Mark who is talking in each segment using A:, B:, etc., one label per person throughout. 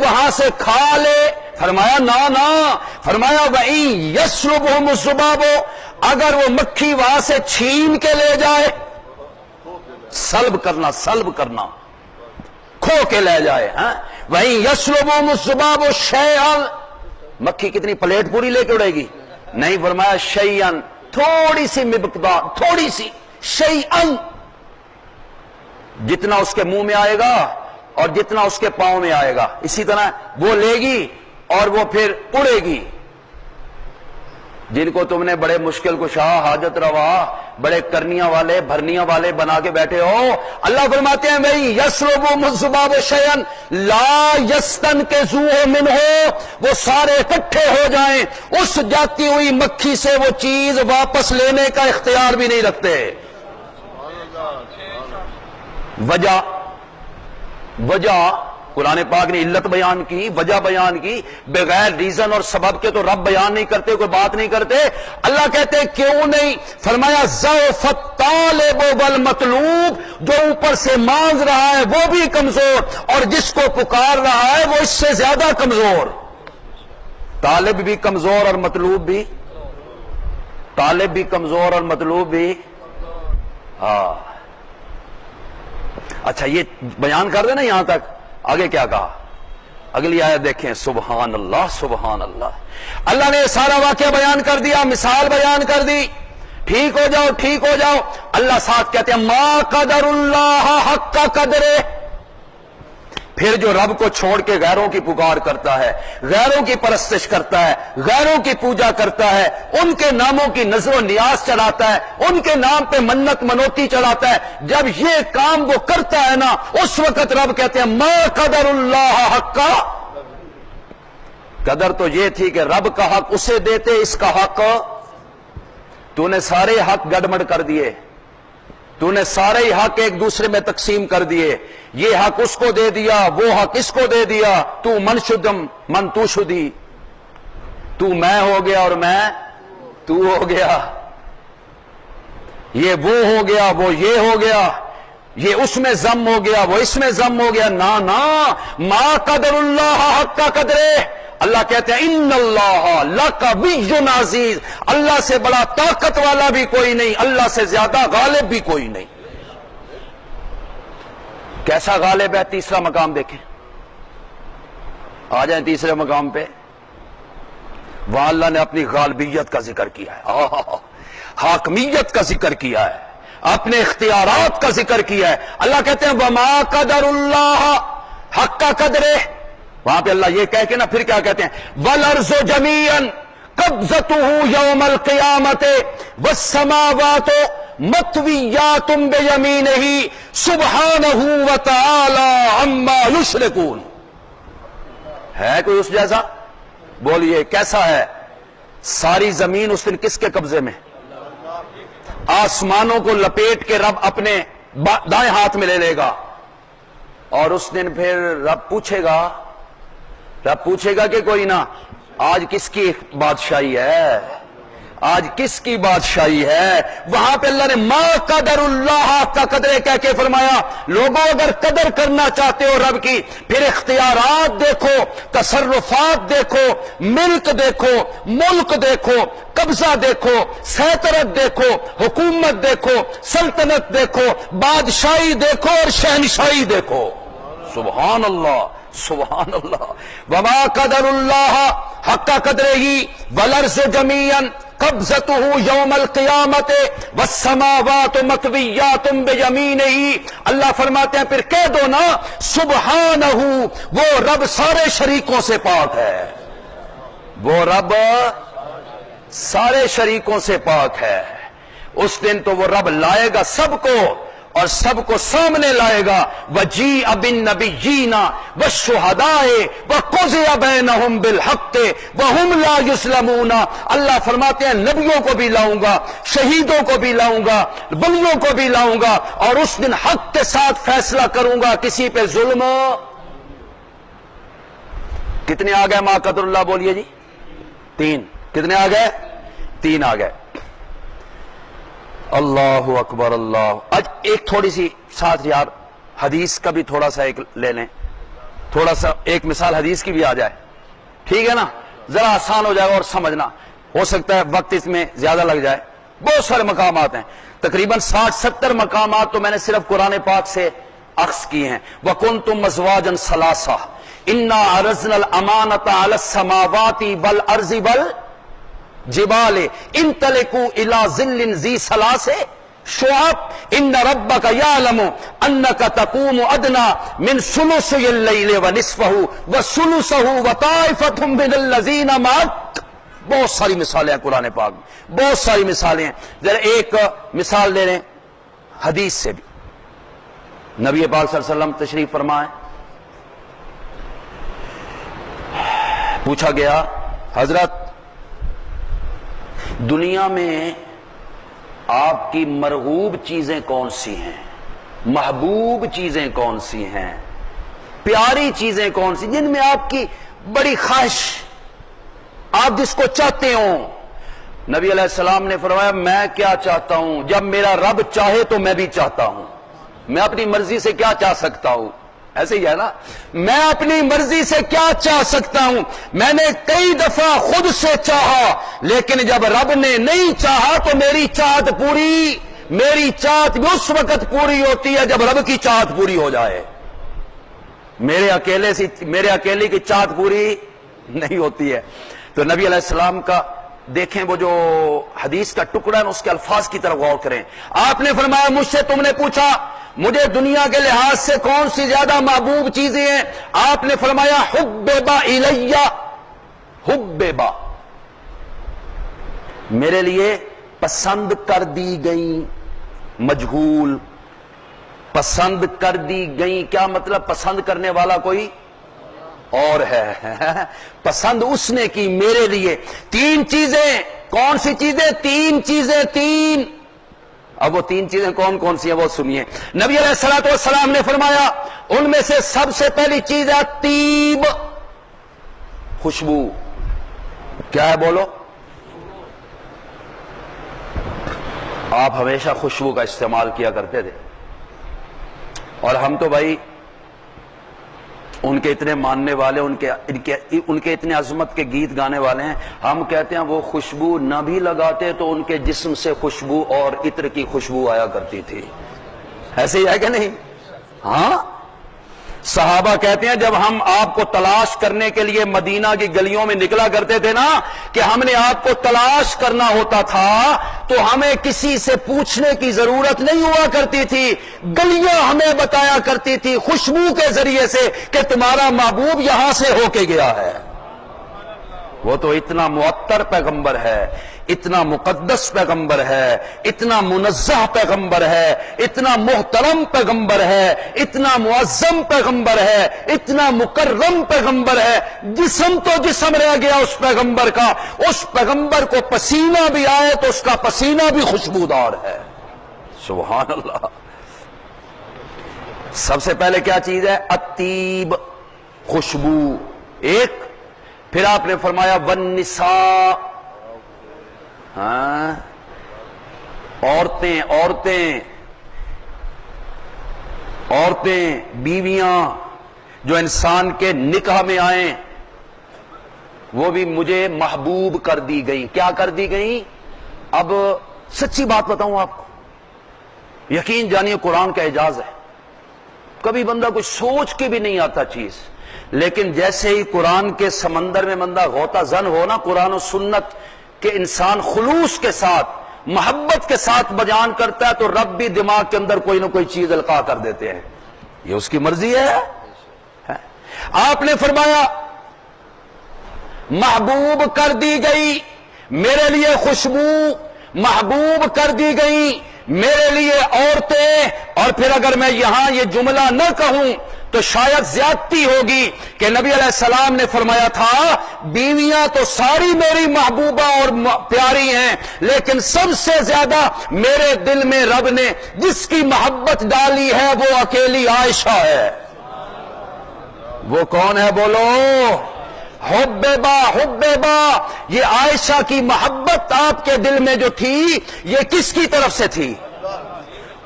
A: وہاں سے کھا لے، فرمایا نا، فرمایا وَإِن يَسْلُبْهُمُ الذُّبَابُ، اگر وہ مکھی وہاں سے چھین کے لے جائے، سلب کرنا کھو کے لے جائے، وَإِن يَسْلُبْهُمُ الذُّبَابُ شَيْئًا، مکھی کتنی پلیٹ پوری لے کے اڑے گی؟ نہیں، فرمایا شیئن، تھوڑی سی مقدار، تھوڑی سی، شیئن، جتنا اس کے منہ میں آئے گا اور جتنا اس کے پاؤں میں آئے گا، اسی طرح وہ لے گی اور وہ پھر اڑے گی۔ جن کو تم نے بڑے مشکل کشا، حاجت روا، بڑے کرنیاں والے بھرنیاں والے بنا کے بیٹھے ہو، اللہ فرماتے ہیں بھائی یسلبہم الذباب شیئا لا یستنقذوہ منہ، وہ سارے اکٹھے ہو جائیں، اس جاتی ہوئی مکھی سے وہ چیز واپس لینے کا اختیار بھی نہیں رکھتے۔ وجہ قرآن پاک نے علت بیان کی، وجہ بیان کی، بغیر ریزن اور سبب کے تو رب بیان نہیں کرتے، کوئی بات نہیں کرتے۔ اللہ کہتے کیوں نہیں؟ فرمایا ضعف الطالب والمطلوب، جو اوپر سے مانگ رہا ہے وہ بھی کمزور اور جس کو پکار رہا ہے وہ اس سے زیادہ کمزور۔ طالب بھی کمزور اور مطلوب بھی، طالب بھی کمزور اور مطلوب بھی، اچھا یہ بیان کر دیں نا یہاں تک، آگے کیا کہا؟ اگلی آیت دیکھیں، سبحان اللہ سبحان اللہ۔ اللہ نے سارا واقعہ بیان کر دیا، مثال بیان کر دی، ٹھیک ہو جاؤ ٹھیک ہو جاؤ۔ اللہ ساتھ کہتے ہیں ما قدر اللہ حق قدرہ، پھر جو رب کو چھوڑ کے غیروں کی پکار کرتا ہے، غیروں کی پرستش کرتا ہے، غیروں کی پوجا کرتا ہے، ان کے ناموں کی نظر و نیاز چڑھاتا ہے، ان کے نام پہ منت منوتی چڑھاتا ہے، جب یہ کام وہ کرتا ہے نا، اس وقت رب کہتے ہیں ما قدر اللہ حق، قدر تو یہ تھی کہ رب کا حق اسے دیتے، اس کا حق تو نے سارے حق گڑبڑ کر دیے، تو نے سارے ہی حق ایک دوسرے میں تقسیم کر دیے، یہ حق اس کو دے دیا، وہ حق اس کو دے دیا، تو من شدم من تو شدی، تو میں ہو گیا اور میں تو ہو گیا، یہ وہ ہو گیا وہ یہ ہو گیا، یہ اس میں ضم ہو گیا وہ اس میں ضم ہو گیا، نا ما قدر اللہ حق قدرہ۔ اللہ کہتے ہیں ان اللہ لقوی عزیز، اللہ سے بڑا طاقت والا بھی کوئی نہیں، اللہ سے زیادہ غالب بھی کوئی نہیں۔ کیسا غالب ہے؟ تیسرا مقام دیکھیں، آ جائیں تیسرے مقام پہ، وہاں اللہ نے اپنی غالبیت کا ذکر کیا ہے، حاکمیت کا ذکر کیا ہے، اپنے اختیارات کا ذکر کیا ہے۔ اللہ کہتے ہیں وما قدر اللہ حق قدرہ، وہاں پہ اللہ یہ کہہ کے نا پھر کیا کہتے ہیں والارض جمیعا قبضته یوم القیامت والسماوات مطویات بیمینہ سبحانہ وتعالی عما یشرکون۔ ہے کوئی اس جیسا؟ بولیے کیسا ہے؟ ساری زمین اس دن کس کے قبضے میں؟ آسمانوں کو لپیٹ کے رب اپنے دائیں ہاتھ میں لے لے گا، اور اس دن پھر رب پوچھے گا کہ کوئی نہ آج کس کی بادشاہی ہے، آج کس کی بادشاہی ہے؟ وہاں پہ اللہ نے ما قدر اللہ کا قدر کہہ کے فرمایا لوگوں اگر قدر کرنا چاہتے ہو رب کی، پھر اختیارات دیکھو، تصرفات دیکھو، ملک دیکھو، ملک دیکھو، قبضہ دیکھو، سیطرت دیکھو، حکومت دیکھو، سلطنت دیکھو، بادشاہی دیکھو اور شہنشاہی دیکھو۔ سبحان اللہ سبحان اللہ۔ وما قدر اللہ حق قدرہ والارض جمیعا قبضته یوم القیامت والسماوات مطویات بیمینہ۔ اللہ فرماتے ہیں پھر کہہ دو نا سبحانہ، وہ رب سارے شریکوں سے پاک ہے، وہ رب سارے شریکوں سے پاک ہے۔ اس دن تو وہ رب لائے گا سب کو اور سب کو سامنے لائے گا، وَجِیءَ بِالنَّبِیِّینَ وَالشُّہَدَاءِ وَقُضِیَ بَیْنَہُم بِالْحَقِّ وَہُمْ لَا یُظْلَمُونَ۔ اللہ فرماتے ہیں نبیوں کو بھی لاؤں گا، شہیدوں کو بھی لاؤں گا، ولیوں کو بھی لاؤں گا، اور اس دن حق کے ساتھ فیصلہ کروں گا، کسی پہ ظلم۔ کتنے آ گئے ما قدر اللہ؟ بولیے جی، 3۔ کتنے آ گئے؟ 3 آ گئے۔ اللہ اکبر اللہ۔ آج ایک تھوڑی سی ساتھ یار حدیث کا بھی تھوڑا سا ایک لے لیں، تھوڑا سا ایک مثال حدیث کی بھی آ جائے، ٹھیک ہے نا، ذرا آسان ہو جائے گا اور سمجھنا، ہو سکتا ہے وقت اس میں زیادہ لگ جائے. بہت سارے مقامات ہیں، تقریباً 60-70 مقامات تو میں نے صرف قرآن پاک سے اخذ کیے ہیں. وَكُنْتُمْ أَزْوَاجًا ثَلَاثَةً إِنَّا عَرَضْنَا الْأَمَانَةَ عَلَى السَّمَاوَاتِ وَالْأَرْضِ وَالْجِبَالِ انطَلِقُوا إِلَى ظِلٍّ ذِي ثَلَاثِ شُعَبٍ إِنَّ رَبَّكَ يَعْلَمُ أَنَّكَ تَقُومُ أَدْنَىٰ مِنْ ثُلُثَيِ اللَّيْلِ وَنِصْفَهُ وَثُلُثَهُ وَطَائِفَةٌ مِّنَ الَّذِينَ مَعَكَ. بہت ساری مثالیں ہیں قرآن پاک میں، بہت ساری مثالیں ہیں. ذرا ایک مثال دے رہے ہیں حدیث سے بھی. نبی پاک صلی اللہ علیہ وسلم تشریف فرمائے، پوچھا گیا حضرت دنیا میں آپ کی مرغوب چیزیں کون سی ہیں، محبوب چیزیں کون سی ہیں، پیاری چیزیں کون سی، جن میں آپ کی بڑی خواہش، آپ جس کو چاہتے ہوں. نبی علیہ السلام نے فرمایا میں کیا چاہتا ہوں، جب میرا رب چاہے تو میں بھی چاہتا ہوں. میں اپنی مرضی سے کیا چاہ سکتا ہوں، ایسے ہی ہے نا، میں اپنی مرضی سے کیا چاہ سکتا ہوں. میں نے کئی دفعہ خود سے چاہا، لیکن جب رب نے نہیں چاہا تو میری چاہت بھی اس وقت پوری ہوتی ہے جب رب کی چاہت پوری ہو جائے. میرے اکیلے کی چاہت پوری نہیں ہوتی ہے. تو نبی علیہ السلام کا دیکھیں وہ جو حدیث کا ٹکڑا ہے اس کے الفاظ کی طرف غور کریں. آپ نے فرمایا مجھ سے تم نے پوچھا مجھے دنیا کے لحاظ سے کون سی زیادہ محبوب چیزیں ہیں. آپ نے فرمایا حببا الیہ، حببا میرے لیے پسند کر دی گئی، مجہول، پسند کر دی گئی کیا مطلب؟ پسند کرنے والا کوئی اور ہے، پسند اس نے کی میرے لیے. 3 چیزیں، کون سی چیزیں؟ 3 چیزیں، 3. اب وہ 3 چیزیں کون کون سی ہیں وہ سنیے. نبی علیہ الصلوۃ والسلام نے فرمایا ان میں سے سب سے پہلی چیز ہے طیب، خوشبو. کیا ہے بولو؟ آپ ہمیشہ خوشبو کا استعمال کیا کرتے تھے، اور ہم تو بھائی ان کے اتنے ماننے والے، ان کے اتنے عظمت کے گیت گانے والے ہیں. ہم کہتے ہیں وہ خوشبو نہ بھی لگاتے تو ان کے جسم سے خوشبو اور عطر کی خوشبو آیا کرتی تھی. ایسے ہی ہے کہ نہیں؟ ہاں، صحابہ کہتے ہیں جب ہم آپ کو تلاش کرنے کے لیے مدینہ کی گلیوں میں نکلا کرتے تھے نا، کہ ہم نے آپ کو تلاش کرنا ہوتا تھا تو ہمیں کسی سے پوچھنے کی ضرورت نہیں ہوا کرتی تھی، گلیاں ہمیں بتایا کرتی تھی خوشبو کے ذریعے سے کہ تمہارا محبوب یہاں سے ہو کے گیا ہے. وہ تو اتنا معطر پیغمبر ہے، اتنا مقدس پیغمبر ہے، اتنا منزہ پیغمبر ہے، اتنا محترم پیغمبر ہے، اتنا معظم پیغمبر ہے، اتنا مکرم پیغمبر ہے. جسم تو جسم رہ گیا اس پیغمبر کا، اس پیغمبر کو پسینہ بھی آئے تو اس کا پسینہ بھی خوشبودار ہے. سبحان اللہ. سب سے پہلے کیا چیز ہے؟ الطیب، خوشبو ایک. پھر آپ نے فرمایا والنساء، ہاں عورتیں، بیویاں جو انسان کے نکاح میں آئیں وہ بھی مجھے محبوب کر دی گئی. کیا کر دی گئی؟ اب سچی بات بتاؤں آپ کو، یقین جانیے قرآن کا اعجاز ہے. کبھی بندہ کچھ سوچ کے بھی نہیں آتا چیز، لیکن جیسے ہی قرآن کے سمندر میں بندہ غوطہ زن ہو نا، قرآن و سنت کہ انسان خلوص کے ساتھ، محبت کے ساتھ بیان کرتا ہے تو رب بھی دماغ کے اندر کوئی نہ کوئی چیز القاء کر دیتے ہیں. یہ اس کی مرضی ہے. آپ نے فرمایا محبوب کر دی گئی میرے لیے خوشبو، محبوب کر دی گئی میرے لیے عورتیں. اور پھر اگر میں یہاں یہ جملہ نہ کہوں تو شاید زیادتی ہوگی کہ نبی علیہ السلام نے فرمایا تھا بیویاں تو ساری میری محبوبہ اور پیاری ہیں، لیکن سب سے زیادہ میرے دل میں رب نے جس کی محبت ڈالی ہے وہ اکیلی عائشہ ہے. وہ کون ہے بولو؟ حبیبہ. یہ عائشہ کی محبت آپ کے دل میں جو تھی یہ کس کی طرف سے تھی؟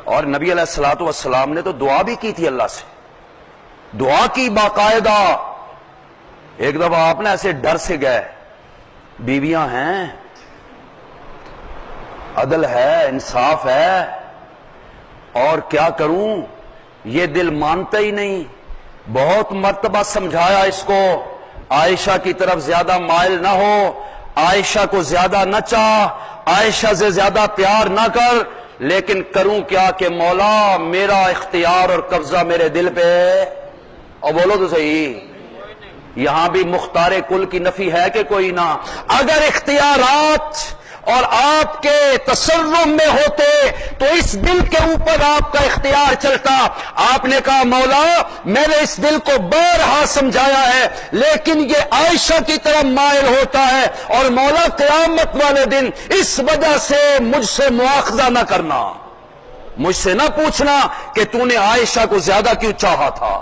A: اور نبی علیہ الصلوۃ والسلام نے تو دعا بھی کی تھی اللہ سے. دعا کی باقاعدہ. ایک دفعہ آپ نے ایسے ڈر سے گئے, بیویاں ہیں, عدل ہے, انصاف ہے, اور کیا کروں, یہ دل مانتا ہی نہیں. بہت مرتبہ سمجھایا اس کو, عائشہ کی طرف زیادہ مائل نہ ہو, عائشہ کو زیادہ نہ چاہ, عائشہ سے زیادہ پیار نہ کر, لیکن کروں کیا کہ مولا میرا اختیار اور قبضہ میرے دل پہ ہے. اور بولو تو صحیح, یہاں بھی مختار کل کی نفی ہے کہ کوئی نہ. اگر اختیارات اور آپ کے تصرف میں ہوتے تو اس دل کے اوپر آپ کا اختیار چلتا. آپ نے کہا مولا میں نے اس دل کو بارہا سمجھایا ہے, لیکن یہ عائشہ کی طرف مائل ہوتا ہے, اور مولا قیامت والے دن اس وجہ سے مجھ سے مواخذہ نہ کرنا, مجھ سے نہ پوچھنا کہ تو نے عائشہ کو زیادہ کیوں چاہا تھا.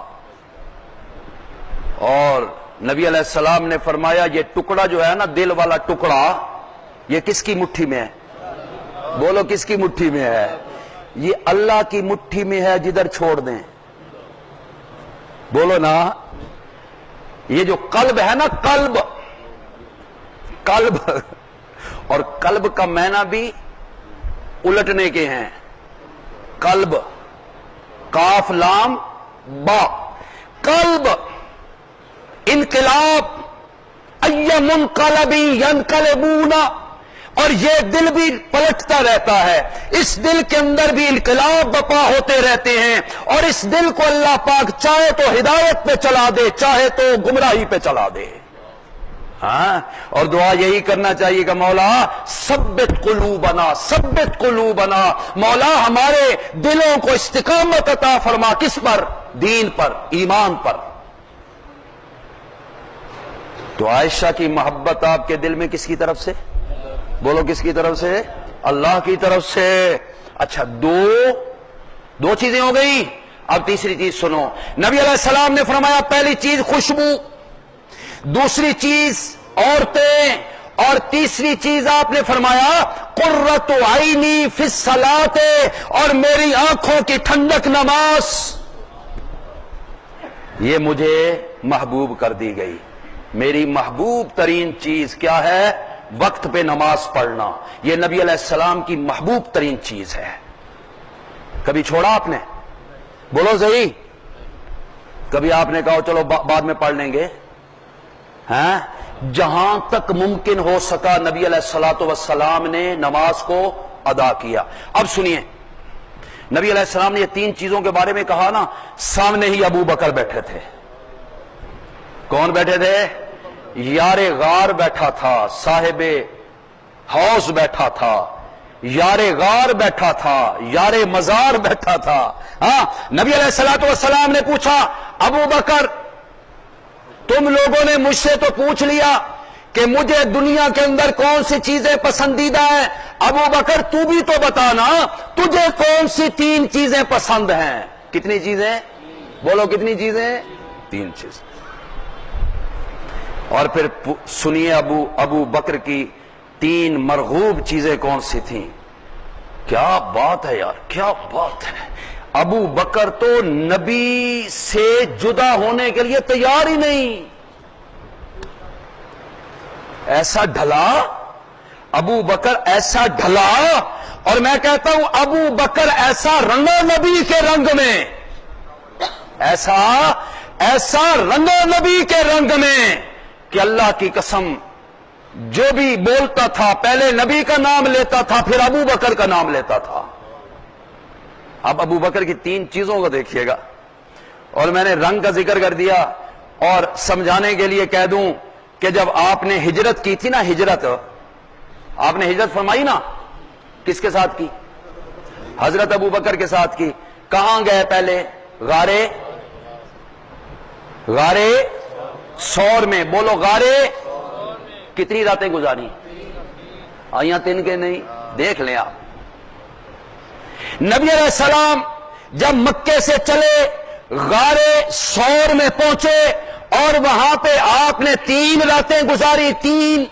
A: اور نبی علیہ السلام نے فرمایا یہ ٹکڑا جو ہے نا, دل والا ٹکڑا, یہ کس کی مٹھی میں ہے؟ بولو کس کی مٹھی میں ہے؟ یہ اللہ کی مٹھی میں ہے, جدھر چھوڑ دیں. بولو نا, یہ جو قلب ہے نا, قلب اور قلب کا معنی بھی الٹنے کے ہیں. قلب, کاف لام با, قلب, انقلاب, ای منقلبی ینقلبون, اور یہ دل بھی پلٹتا رہتا ہے. اس دل کے اندر بھی انقلاب بپا ہوتے رہتے ہیں, اور اس دل کو اللہ پاک چاہے تو ہدایت پہ چلا دے, چاہے تو گمراہی پہ چلا دے. ہاں, اور دعا یہی کرنا چاہیے کہ مولا ثبت قلوبنا, ثبت قلوبنا, مولا ہمارے دلوں کو استقامت عطا فرما. کس پر؟ دین پر, ایمان پر. تو عائشہ کی محبت آپ کے دل میں کس کی طرف سے؟ بولو کس کی طرف سے؟ اللہ کی طرف سے. اچھا, دو چیزیں ہو گئی. اب تیسری چیز سنو. نبی علیہ السلام نے فرمایا پہلی چیز خوشبو, دوسری چیز عورتیں, اور تیسری چیز آپ نے فرمایا قرۃ عینی فی الصلاۃ, اور میری آنکھوں کی ٹھنڈک نماز. یہ مجھے محبوب کر دی گئی. میری محبوب ترین چیز کیا ہے؟ وقت پہ نماز پڑھنا. یہ نبی علیہ السلام کی محبوب ترین چیز ہے. کبھی چھوڑا آپ نے؟ بولو صحیح. کبھی آپ نے کہا چلو بعد میں پڑھ لیں گے؟ ہاں, جہاں تک ممکن ہو سکا نبی علیہ الصلوۃ والسلام نے نماز کو ادا کیا. اب سنیے, نبی علیہ السلام نے یہ تین چیزوں کے بارے میں کہا نا, سامنے ہی ابو بکر بیٹھے تھے. کون بیٹھے تھے؟ یار غار بیٹھا تھا, صاحب حوض بیٹھا تھا, یار غار بیٹھا تھا, یار مزار بیٹھا تھا. ہاں, نبی علیہ الصلوۃ والسلام نے پوچھا ابو بکر تم لوگوں نے مجھ سے تو پوچھ لیا کہ مجھے دنیا کے اندر کون سی چیزیں پسندیدہ ہیں, ابو بکر تو بھی تو بتانا تجھے کون سی تین چیزیں پسند ہیں. کتنی چیزیں؟ بولو کتنی چیزیں؟ تین چیزیں. اور پھر سنیے ابو بکر کی تین مرغوب چیزیں کون سی تھیں. کیا بات ہے یار, کیا بات ہے. ابو بکر تو نبی سے جدا ہونے کے لیے تیار ہی نہیں. ایسا ڈھلا ابو بکر, ایسا ڈھلا, اور میں کہتا ہوں ابو بکر ایسا رنگا نبی کے رنگ میں, ایسا رنگا نبی کے رنگ میں کہ اللہ کی قسم جو بھی بولتا تھا پہلے نبی کا نام لیتا تھا, پھر ابو بکر کا نام لیتا تھا. اب ابو بکر کی تین چیزوں کو دیکھیے گا, اور میں نے رنگ کا ذکر کر دیا, اور سمجھانے کے لیے کہہ دوں کہ جب آپ نے ہجرت کی تھی نا, آپ نے ہجرت فرمائی نا, کس کے ساتھ کی؟ حضرت ابو بکر کے ساتھ کی. کہاں گئے پہلے؟ غارے سور میں. بولو غارے. کتنی راتیں گزاری؟ آئیاں 3 کے نہیں, دیکھ لیں آپ. نبی علیہ السلام جب مکے سے چلے غارے سور میں پہنچے, اور وہاں پہ آپ نے 3 راتیں گزاری, 3.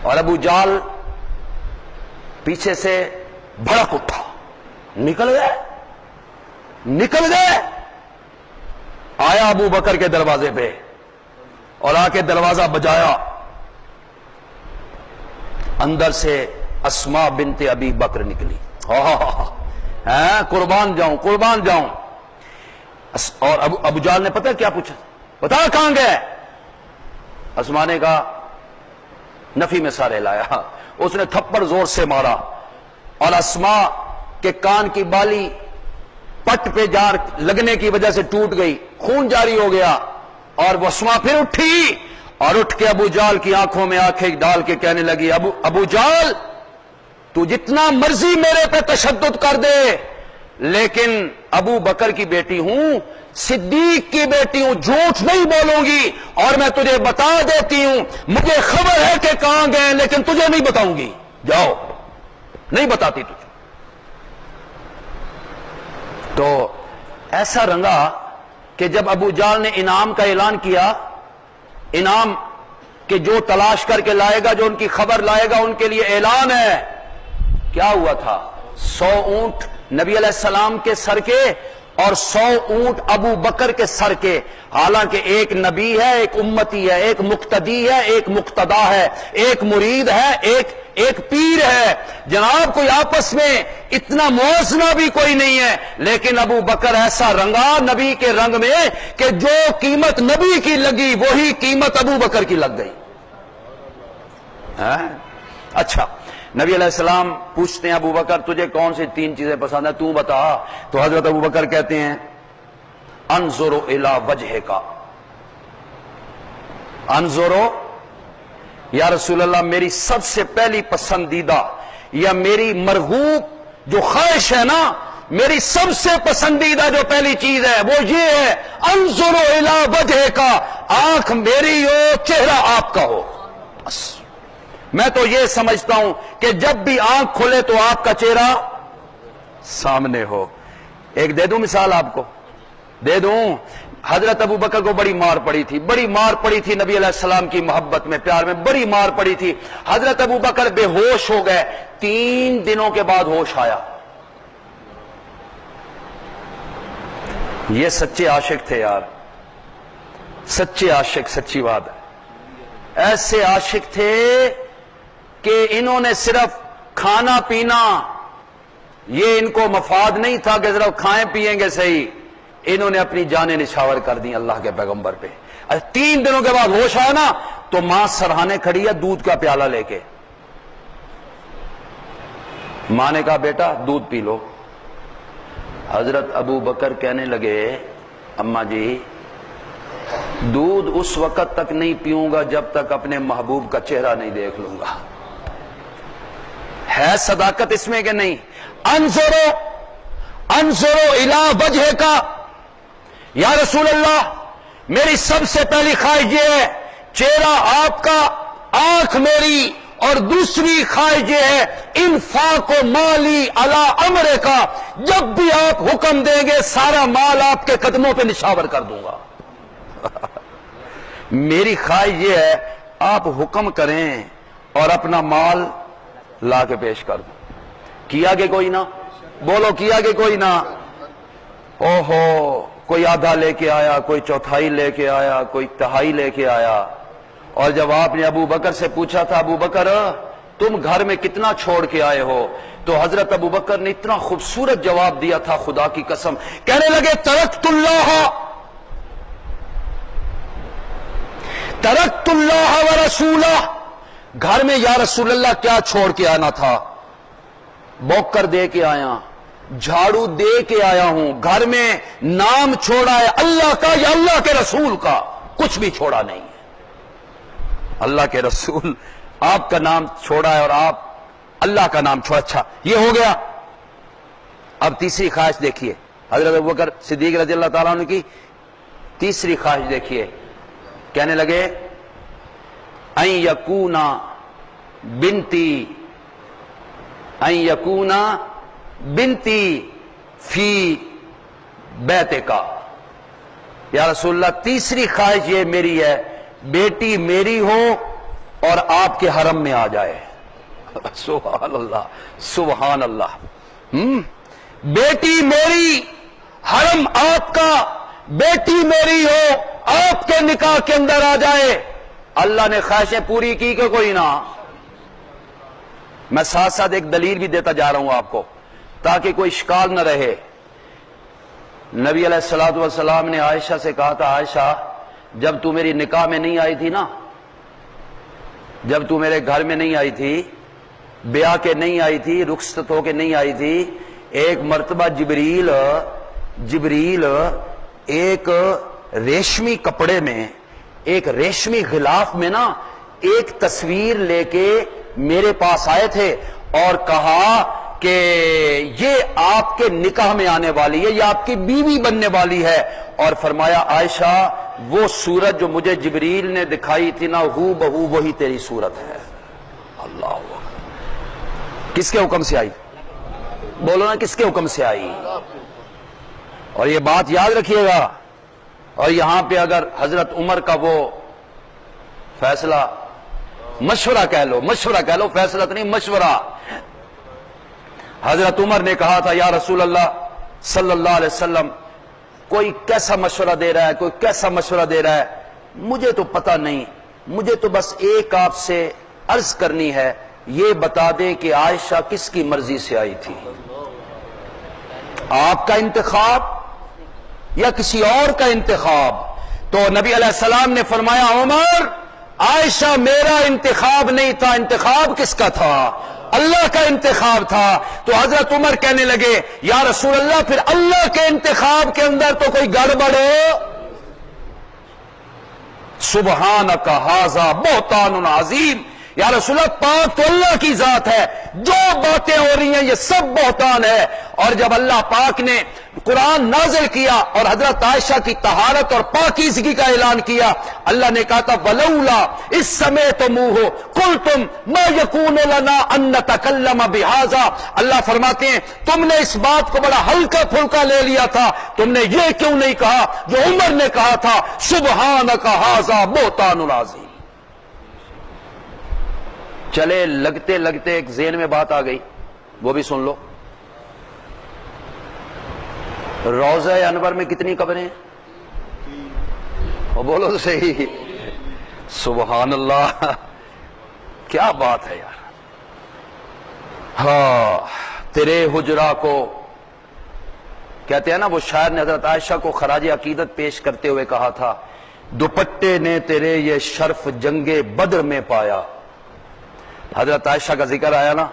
A: اور ابو جال پیچھے سے بھڑک اٹھا, نکل گئے. نکل گئے. آیا ابو بکر کے دروازے پہ اور آ کے دروازہ بجایا. اندر سے اسماء بنت ابی بکر نکلی. قربان جاؤں قربان جاؤں. اور ابو جال نے پتہ کیا پوچھا؟ بتا کہاں گئے؟ اسماء نے کہا نفی میں سارے لایا. اس نے تھپڑ زور سے مارا اور اسماء کے کان کی بالی پٹ پہ جار لگنے کی وجہ سے ٹوٹ گئی, خون جاری ہو گیا. اور وہ اسماء پھر اٹھی اور اٹھ کے ابو جال کی آنکھوں میں آنکھیں ڈال کے کہنے لگی, ابو جال تو جتنا مرضی میرے پہ تشدد کر دے, لیکن ابو بکر کی بیٹی ہوں, صدیق کی بیٹی ہوں, جھوٹ نہیں بولوں گی. اور میں تجھے بتا دیتی ہوں, مجھے خبر ہے کہ کہاں گئے, لیکن تجھے نہیں بتاؤں گی. جاؤ, نہیں بتاتی تجھے. تو ایسا رنگا کہ جب ابو جال نے انعام کا اعلان کیا, انعام کہ جو تلاش کر کے لائے گا, جو ان کی خبر لائے گا, ان کے لیے اعلان ہے. کیا ہوا تھا؟ 100 اونٹ نبی علیہ السلام کے سر کے اور 100 اونٹ ابو بکر کے سر کے. حالانکہ ایک نبی ہے, ایک امتی ہے, ایک مقتدی ہے, ایک مقتدا ہے, ایک مرید ہے, ایک پیر ہے. جناب کوئی آپس میں اتنا موازنہ بھی کوئی نہیں ہے. لیکن ابو بکر ایسا رنگا نبی کے رنگ میں کہ جو قیمت نبی کی لگی وہی قیمت ابو بکر کی لگ گئی. اچھا, نبی علیہ السلام پوچھتے ہیں ابو بکر تجھے کون سی 3 چیزیں پسند ہیں, تو بتا. تو حضرت ابو بکر کہتے ہیں انظروا الی وجہک. انظروا یا رسول اللہ, میری سب سے پہلی پسندیدہ یا میری مرغوب جو خواہش ہے نا, میری سب سے پسندیدہ جو پہلی چیز ہے وہ یہ ہے انظروا الی وجہک, آنکھ میری ہو, چہرہ آپ کا ہو. بس میں تو یہ سمجھتا ہوں کہ جب بھی آنکھ کھلے تو آپ کا چہرہ سامنے ہو. ایک دے دوں مثال آپ کو, دے دوں. حضرت ابو بکر کو بڑی مار پڑی تھی, بڑی مار پڑی تھی نبی علیہ السلام کی محبت میں, پیار میں بڑی مار پڑی تھی. حضرت ابو بکر بے ہوش ہو گئے. 3 دنوں کے بعد ہوش آیا. یہ سچے عاشق تھے یار, سچے عاشق, سچی بات ہے. ایسے عاشق تھے کہ انہوں نے صرف کھانا پینا یہ ان کو مفاد نہیں تھا کہ صرف کھائیں پیئیں گے صحیح, انہوں نے اپنی جانیں نچھاور کر دی اللہ کے پیغمبر پہ. 3 دنوں کے بعد ہوش آیا نا تو ماں سرہانے کھڑی ہے دودھ کا پیالہ لے کے. ماں نے کہا بیٹا دودھ پی لو. حضرت ابو بکر کہنے لگے اماں جی دودھ اس وقت تک نہیں پیوں گا جب تک اپنے محبوب کا چہرہ نہیں دیکھ لوں گا. ہے صداقت اس میں کہ نہیں؟ انظروا الی وجہک یا رسول اللہ, میری سب سے پہلی خواہش یہ ہے چہرہ آپ کا, آنکھ میری, اور دوسری خواہش یہ ہے انفاق و مالی علی امرک, جب بھی آپ حکم دیں گے سارا مال آپ کے قدموں پہ نشاور کر دوں گا. میری خواہش یہ ہے آپ حکم کریں اور اپنا مال لا کے پیش کر دوں. کیا کہ کوئی نہ بولو, کیا کہ کوئی نہ. اوہو, کوئی آدھا لے کے آیا, کوئی چوتھائی لے کے آیا, کوئی تہائی لے کے آیا. اور جب آپ نے ابو بکر سے پوچھا تھا ابو بکر تم گھر میں کتنا چھوڑ کے آئے ہو, تو حضرت ابو بکر نے اتنا خوبصورت جواب دیا تھا خدا کی قسم. کہنے لگے ترکت اللہ و رسولہ, گھر میں یا رسول اللہ کیا چھوڑ کے آنا تھا, بوکر دے کے آیا, جھاڑو دے کے آیا ہوں. گھر میں نام چھوڑا ہے اللہ کا یا اللہ کے رسول کا, کچھ بھی چھوڑا نہیں ہے. اللہ کے رسول آپ کا نام چھوڑا ہے اور آپ اللہ کا نام چھوڑا. اچھا یہ ہو گیا. اب تیسری خواہش دیکھیے, حضرت ابوبکر صدیق رضی اللہ تعالیٰ عنہ کی تیسری خواہش دیکھیے. کہنے لگے ان یکونا بنتی فی بیتک, یا رسول اللہ تیسری خواہش یہ میری ہے بیٹی میری ہو اور آپ کے حرم میں آ جائے. سبحان اللہ, سبحان اللہ. بیٹی میری حرم آپ کا، بیٹی میری ہو، آپ کے نکاح کے اندر آ جائے، اللہ نے خواہشیں پوری کی کہ کوئی نہ؟ میں ساتھ ساتھ ایک دلیل بھی دیتا جا رہا ہوں آپ کو تاکہ کوئی اشکال نہ رہے۔ نبی علیہ الصلوۃ والسلام نے عائشہ سے کہا تھا، عائشہ جب تو میری نکاح میں نہیں آئی تھی نا، جب تو میرے گھر میں نہیں آئی تھی، بیاہ کے نہیں آئی تھی، رخصت ہو کے نہیں آئی تھی، ایک مرتبہ جبریل ایک ریشمی کپڑے میں، ایک ریشمی غلاف میں نا ایک تصویر لے کے میرے پاس آئے تھے اور کہا کہ یہ آپ کے نکاح میں آنے والی ہے، یہ آپ کی بیوی بننے والی ہے، اور فرمایا عائشہ وہ صورت جو مجھے جبریل نے دکھائی تھی نا ہو بہو وہی تیری صورت ہے۔ اللہ اکبر۔ کس کے حکم سے آئی؟ بولو نا، کس کے حکم سے آئی؟ اور یہ بات یاد رکھیے گا، اور یہاں پہ اگر حضرت عمر کا وہ فیصلہ، مشورہ کہہ لو، فیصلہ تو نہیں، مشورہ، حضرت عمر نے کہا تھا یا رسول اللہ صلی اللہ علیہ وسلم کوئی کیسا مشورہ دے رہا ہے، کوئی کیسا مشورہ دے رہا ہے، مجھے تو پتہ نہیں، مجھے تو بس ایک آپ سے عرض کرنی ہے، یہ بتا دیں کہ عائشہ کس کی مرضی سے آئی تھی، آپ کا انتخاب یا کسی اور کا انتخاب؟ تو نبی علیہ السلام نے فرمایا عمر، عائشہ میرا انتخاب نہیں تھا، انتخاب کس کا تھا؟ اللہ کا انتخاب تھا۔ تو حضرت عمر کہنے لگے یا رسول اللہ پھر اللہ کے انتخاب کے اندر تو کوئی گڑبڑ ہو؟ سبحانک ھذا بہتان عظیم، یا رسول اللہ پاک تو اللہ کی ذات ہے، جو باتیں ہو رہی ہیں یہ سب بہتان ہے۔ اور جب اللہ پاک نے قرآن نازل کیا اور حضرت عائشہ کی طہارت اور پاکیزگی کا اعلان کیا، اللہ نے کہا تھا وَلَوْلَا إِذْ سَمِعْتُمُوهُ قُلْتُمْ مَا يَكُونُ لَنَا أَن نَّتَكَلَّمَ بِهَذَا، اللہ فرماتے ہیں تم نے اس بات کو بڑا ہلکا پھلکا لے لیا تھا، تم نے یہ کیوں نہیں کہا جو عمر نے کہا تھا سبحانک ھذا بہتان عظیم۔ چلے لگتے لگتے ایک ذہن میں بات آ گئی، وہ بھی سن لو۔ روضہ انور میں کتنی قبریں ہیں؟ بولو تو صحیح، سبحان اللہ، کیا بات ہے یار۔ ہاں، تیرے حجرا کو کہتے ہیں نا، وہ شاعر نے حضرت عائشہ کو خراج عقیدت پیش کرتے ہوئے کہا تھا دوپٹے نے تیرے یہ شرف جنگ بدر میں پایا۔ حضرت عائشہ کا ذکر آیا نا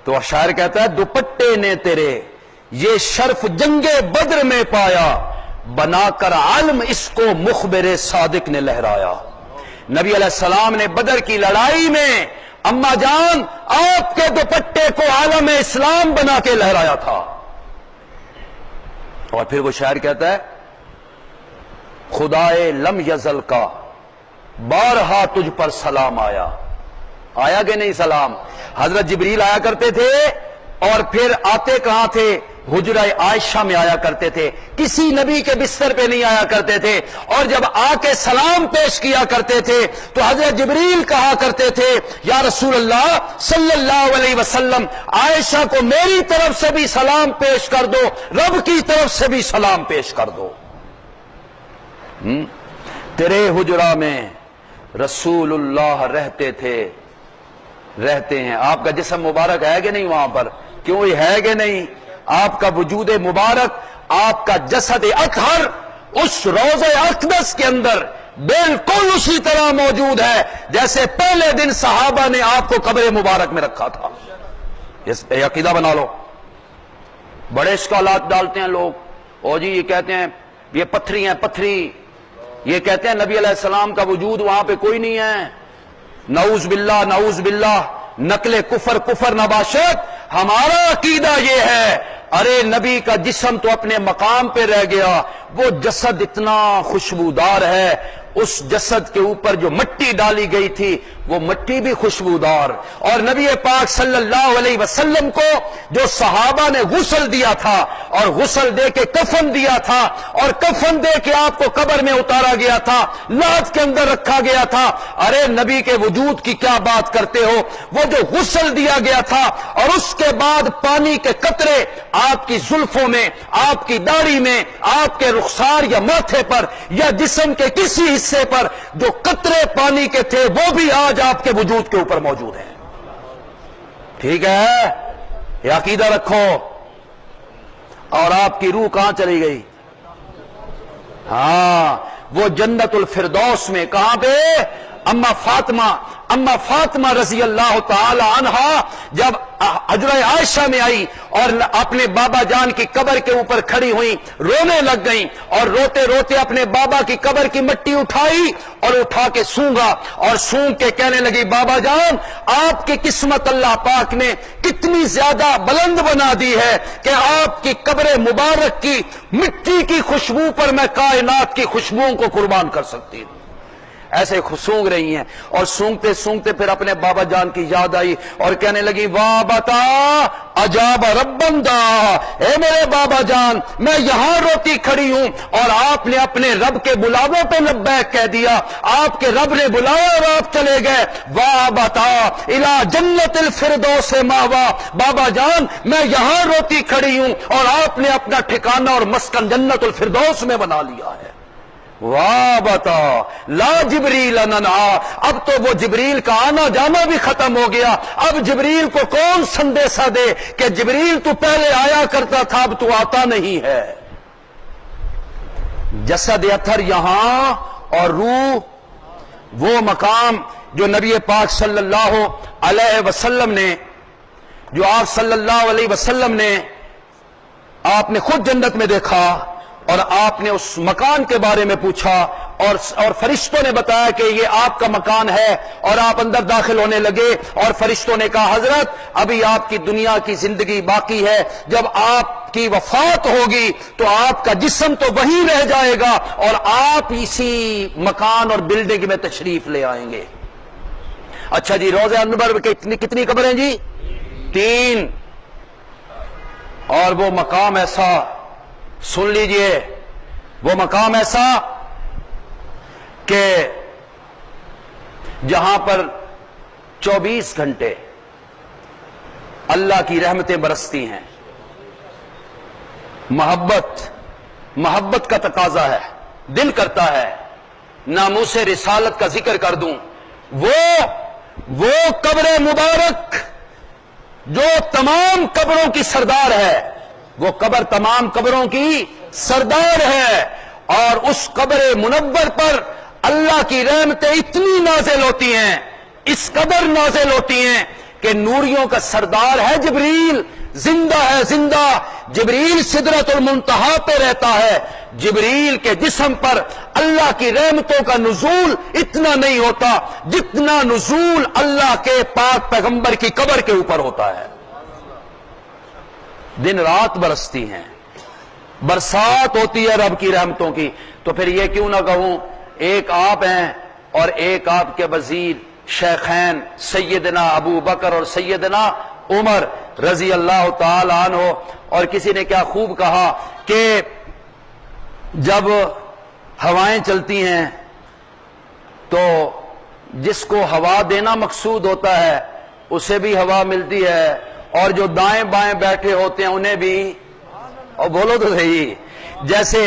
A: تو شاعر کہتا ہے دوپٹے نے تیرے یہ شرف جنگ بدر میں پایا، بنا کر عالم اس کو مخبر صادق نے لہرایا۔ نبی علیہ السلام نے بدر کی لڑائی میں اما جان آپ کے دوپٹے کو عالم اسلام بنا کے لہرایا تھا۔ اور پھر وہ شاعر کہتا ہے خدائے لم یزل کا بارہا تجھ پر سلام آیا، آیا کہ نہیں سلام؟ حضرت جبریل آیا کرتے تھے اور پھر آتے کہاں تھے؟ حجرہ عائشہ میں آیا کرتے تھے، کسی نبی کے بستر پہ نہیں آیا کرتے تھے، اور جب آ کے سلام پیش کیا کرتے تھے تو حضرت جبریل کہا کرتے تھے یا رسول اللہ صلی اللہ علیہ وسلم عائشہ کو میری طرف سے بھی سلام پیش کر دو، رب کی طرف سے بھی سلام پیش کر دو۔ تیرے حجرہ میں رسول اللہ رہتے ہیں، آپ کا جسم مبارک ہے کہ نہیں وہاں پر؟ کیوں یہ ہے کہ نہیں؟ آپ کا وجود مبارک، آپ کا جسد اطہر اس روضہ اقدس کے اندر بالکل اسی طرح موجود ہے جیسے پہلے دن صحابہ نے آپ کو قبر مبارک میں رکھا تھا۔ یہ عقیدہ بنا لو۔ بڑے اشکالات ڈالتے ہیں لوگ، او جی یہ کہتے ہیں یہ پتھری ہیں، پتھری، یہ کہتے ہیں نبی علیہ السلام کا وجود وہاں پہ کوئی نہیں ہے، نعوذ باللہ نعوذ باللہ، نقل کفر نباشت۔ ہمارا عقیدہ یہ ہے ارے نبی کا جسم تو اپنے مقام پہ رہ گیا، وہ جسد اتنا خوشبودار ہے، اس جسد کے اوپر جو مٹی ڈالی گئی تھی وہ مٹی بھی خوشبودار، اور نبی پاک صلی اللہ علیہ وسلم کو جو صحابہ نے غسل دیا تھا اور غسل دے کے کفن دیا تھا اور کفن دے کے آپ کو قبر میں اتارا گیا تھا، لاد کے اندر رکھا گیا تھا، ارے نبی کے وجود کی کیا بات کرتے ہو، وہ جو غسل دیا گیا تھا اور اس کے بعد پانی کے قطرے آپ کی زلفوں میں، آپ کی داڑھی میں، آپ کے رخسار یا ماتھے پر یا جسم کے کسی حصے پر جو قطرے پانی کے تھے وہ بھی آج آپ کے وجود کے اوپر موجود ہیں۔ ٹھیک ہے، یہ عقیدہ رکھو۔ اور آپ کی روح کہاں چلی گئی؟ ہاں، وہ جنت الفردوس میں، کہاں پہ؟ اما فاطمہ رضی اللہ تعالی عنہا جب حجرہ عائشہ میں آئی اور اپنے بابا جان کی قبر کے اوپر کھڑی ہوئی، رونے لگ گئیں اور روتے روتے اپنے بابا کی قبر کی مٹی اٹھائی اور اٹھا کے سونگا اور سونگ کے کہنے لگی، بابا جان آپ کی قسمت اللہ پاک نے کتنی زیادہ بلند بنا دی ہے کہ آپ کی قبر مبارک کی مٹی کی خوشبو پر میں کائنات کی خوشبوؤں کو قربان کر سکتی ہوں۔ ایسے سونگ رہی ہیں اور سونگتے سونگتے پھر اپنے بابا جان کی یاد آئی اور کہنے لگی، واہ بتا عجاب ربن دا، اے میرے بابا جان میں یہاں روتی کھڑی ہوں اور آپ نے اپنے رب کے بلاوے پہ لبیک کہہ دیا، آپ کے رب نے بلایا اور آپ چلے گئے، واہ بتا الی جنت الفردوس ماوا، بابا جان میں یہاں روتی کھڑی ہوں اور آپ نے اپنا ٹھکانہ اور مسکن جنت الفردوس میں بنا لیا ہے۔ واہ بتا لا جبریل ننہا، اب تو وہ جبریل کا آنا جانا بھی ختم ہو گیا، اب جبریل کو کون سندیشہ دے کہ جبریل تو پہلے آیا کرتا تھا اب تو آتا نہیں ہے۔ جسد اطہر یہاں اور روح وہ مقام جو نبی پاک صلی اللہ علیہ وسلم نے، جو آپ صلی اللہ علیہ وسلم نے آپ نے خود جنت میں دیکھا اور آپ نے اس مکان کے بارے میں پوچھا اور فرشتوں نے بتایا کہ یہ آپ کا مکان ہے اور آپ اندر داخل ہونے لگے اور فرشتوں نے کہا، حضرت ابھی آپ کی دنیا کی زندگی باقی ہے، جب آپ کی وفات ہوگی تو آپ کا جسم تو وہیں رہ جائے گا اور آپ اسی مکان اور بلڈنگ میں تشریف لے آئیں گے۔ اچھا جی، روضہ انور کتنی قبریں جی؟ 3۔ اور وہ مقام ایسا، سن لیجئے، وہ مقام ایسا کہ جہاں پر 24 گھنٹے اللہ کی رحمتیں برستی ہیں۔ محبت کا تقاضا ہے، دل کرتا ہے ناموس رسالت کا ذکر کر دوں، وہ قبر مبارک جو تمام قبروں کی سردار ہے، وہ قبر تمام قبروں کی سردار ہے، اور اس قبر منور پر اللہ کی رحمتیں اتنی نازل ہوتی ہیں، اس قدر نازل ہوتی ہیں کہ نوریوں کا سردار ہے جبریل، زندہ ہے، زندہ جبریل سدرۃ المنتہا پہ رہتا ہے۔ جبریل کے جسم پر اللہ کی رحمتوں کا نزول اتنا نہیں ہوتا جتنا نزول اللہ کے پاک پیغمبر کی قبر کے اوپر ہوتا ہے۔ دن رات برستی ہیں، برسات ہوتی ہے رب کی رحمتوں کی۔ تو پھر یہ کیوں نہ کہوں، ایک آپ ہیں اور ایک آپ کے وزیر شیخین سیدنا ابو بکر اور سیدنا عمر رضی اللہ تعالی عنہ۔ اور کسی نے کیا خوب کہا کہ جب ہوائیں چلتی ہیں تو جس کو ہوا دینا مقصود ہوتا ہے اسے بھی ہوا ملتی ہے، اور جو دائیں بائیں بیٹھے ہوتے ہیں انہیں بھی، اور بولو تو صحیح، جیسے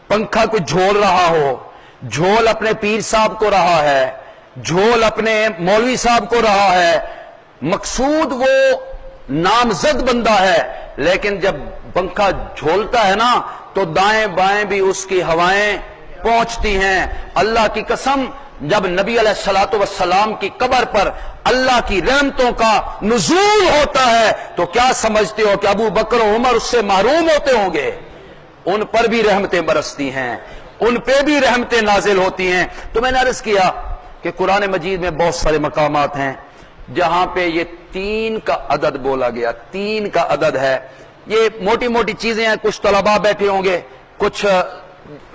A: پنکھا کو جھول رہا ہو، جھول اپنے پیر صاحب کو رہا ہے، جھول اپنے مولوی صاحب کو رہا ہے، مقصود وہ نامزد بندہ ہے، لیکن جب پنکھا جھولتا ہے نا تو دائیں بائیں بھی اس کی ہوائیں پہنچتی ہیں۔ اللہ کی قسم، جب نبی علیہ الصلوۃ والسلام کی قبر پر اللہ کی رحمتوں کا نزول ہوتا ہے تو کیا سمجھتے ہو کہ ابو بکر و عمر اس سے محروم ہوتے ہوں گے؟ ان پر بھی رحمتیں برستی ہیں، ان پہ بھی رحمتیں نازل ہوتی ہیں۔ تو میں نے عرض کیا کہ قرآن مجید میں بہت سارے مقامات ہیں جہاں پہ یہ 3 کا عدد بولا گیا، 3 کا عدد ہے۔ یہ موٹی موٹی چیزیں ہیں، کچھ طلباء بیٹھے ہوں گے، کچھ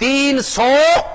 A: 300,